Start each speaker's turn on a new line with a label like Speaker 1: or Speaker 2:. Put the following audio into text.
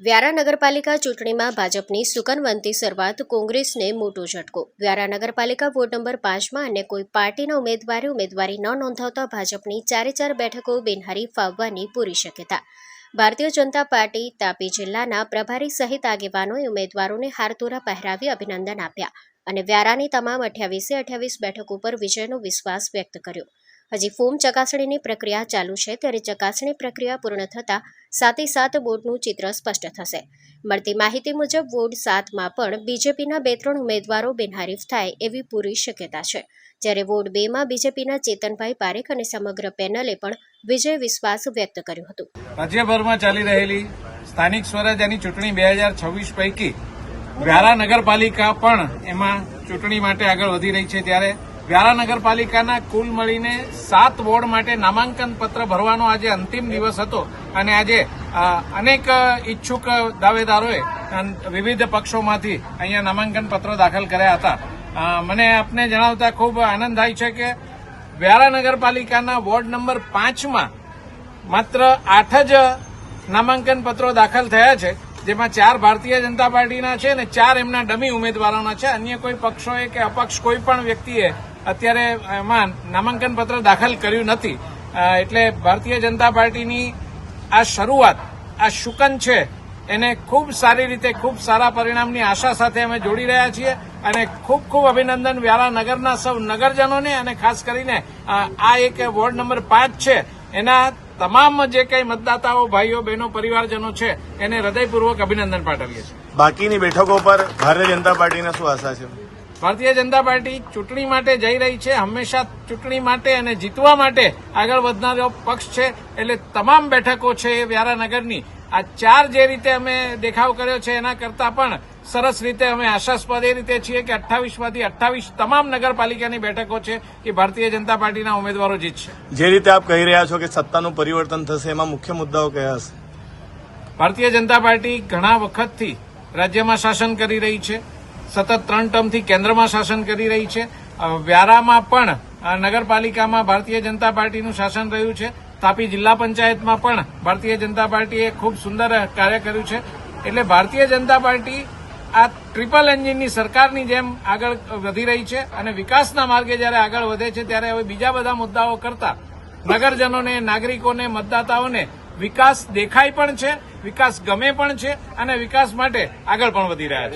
Speaker 1: વ્યારા નગરપાલિકા ચૂંટણીમાં ભાજપની સુકનવંતી શરૂઆત, કોંગ્રેસને મોટો ઝટકો। વ્યારા નગરપાલિકા વોર્ડ નંબર 5માં અને કોઈ પાર્ટીના ઉમેદવારી ન નોંધાવતા ભાજપની 4 બેઠકો બિનહરીફ આવવાની પૂરી શક્યતા। ભારતીય જનતા પાર્ટી તાપી જિલ્લાના પ્રભારી સહિત આગેવાનોએ ઉમેદવારોને હારતોરા પહેરાવી અભિનંદન આપ્યા અને વ્યારાની તમામ 28 બેઠકો પર વિજયનો વિશ્વાસ વ્યક્ત કર્યો। હજી ફોર્મ ચકાસણીની પ્રક્રિયા ચાલુ છે, ત્યારે ચકાસણી પ્રક્રિયા પૂર્ણ થતાં 7 બોર્ડનું ચિત્ર સ્પષ્ટ થશે। મળતી માહિતી મુજબ વોર્ડ 7માં પણ બીજેપીના 2-3 ઉમેદવારો બિનહરીફ થાય એવી પૂરી શક્યતા છે, જ્યારે વોર્ડ 2માં બીજેપીના ચેતનભાઈ પારેખ અને સમગ્ર પેનલે પણ વિજય વિશ્વાસ વ્યક્ત કર્યો હતો।
Speaker 2: રાજ્યભરમાં ચાલી રહેલી સ્થાનિક સ્વરાજ્યની ચૂંટણી 2026 પૈકી વ્યારા નગરપાલિકા પણ એમાં ચૂંટણી માટે આગળ વધી રહી છે, ત્યારે વ્યારા નગરપાલિકાના કુલ મળીને 7 વોર્ડ માટે નામાંકન પત્ર ભરવાનો આજે અંતિમ દિવસ હતો અને આજે અનેક ઈચ્છુક દાવેદારોએ વિવિધ પક્ષોમાંથી અહીંયા નામાંકન પત્રો દાખલ કર્યા હતા। મને આપને જણાવતા ખૂબ આનંદ થાય છે કે વ્યારા નગરપાલિકાના વોર્ડ નંબર 5માં માત્ર 8 જ નામાંકન પત્રો દાખલ થયા છે, જેમાં 4 ભારતીય જનતા પાર્ટીના છે અને 4 એમના ડમી ઉમેદવારોના છે। અન્ય કોઈ પક્ષોએ કે અપક્ષ કોઈ પણ વ્યક્તિએ અત્યારે એમાં નામાંકન પત્ર દાખલ કર્યું નથી, એટલે ભારતીય જનતા પાર્ટીની આ શરૂઆત, આ શુકન છે, એને ખૂબ સારી રીતે ખૂબ સારા પરિણામની આશા સાથે અમે જોડી રહ્યા છીએ અને ખૂબ અભિનંદન વ્યારા નગરના સૌ નગરજનોને અને ખાસ કરીને આ એક વોર્ડ નંબર 5 છે એના તમામ જે કંઈ મતદાતાઓ, ભાઈઓ, બહેનો, પરિવારજનો છે એને હૃદયપૂર્વક અભિનંદન પાઠવીએ છીએ।
Speaker 3: બાકીની બેઠકો પર ભારતીય જનતા પાર્ટીને શું આશા છે?
Speaker 2: ભારતીય જનતા પાર્ટી ચૂંટણી માટે જઈ રહી છે, હંમેશા ચૂંટણી માટે અને જીતવા માટે આગળ વધનારો પક્ષ છે, એટલે તમામ બેઠકો છે એ વ્યારા નગરની આ 4 જે રીતે અમે દેખાવ કર્યો છે એના કરતાં પણ સરસ રીતે અમે આશાસ્પદ એ રીતે છીએ કે 28માંથી 28 તમામ નગરપાલિકાની બેઠકો છે કે ભારતીય જનતા પાર્ટીના ઉમેદવારો જીતશે।
Speaker 3: જે રીતે આપ કહી રહ્યા છો કે સત્તાનું પરિવર્તન થશે, એમાં મુખ્ય મુદ્દાઓ કયા હશે?
Speaker 2: ભારતીય જનતા પાર્ટી ઘણા વખતથી રાજ્યમાં શાસન કરી રહી છે, સતત 3 ટર્મથી કેન્દ્રમાં શાસન કરી રહી છે। વ્યારામાં પણ નગરપાલિકામાં ભારતીય જનતા પાર્ટીનું શાસન રહ્યું છે, તાપી જિલ્લા પંચાયતમાં પણ ભારતીય જનતા પાર્ટીએ ખૂબ સુંદર કાર્ય કર્યું છે, એટલે ભારતીય જનતા પાર્ટી આ ટ્રિપલ એન્જિનની સરકારની જેમ આગળ વધી રહી છે અને વિકાસના માર્ગે જ્યારે આગળ વધે છે ત્યારે હવે બીજા બધા મુદ્દાઓ કરતા નગરજનોને, નાગરિકોને, મતદાતાઓને વિકાસ દેખાય પણ છે, વિકાસ ગમે પણ છે અને વિકાસ માટે આગળ પણ વધી રહ્યા છે।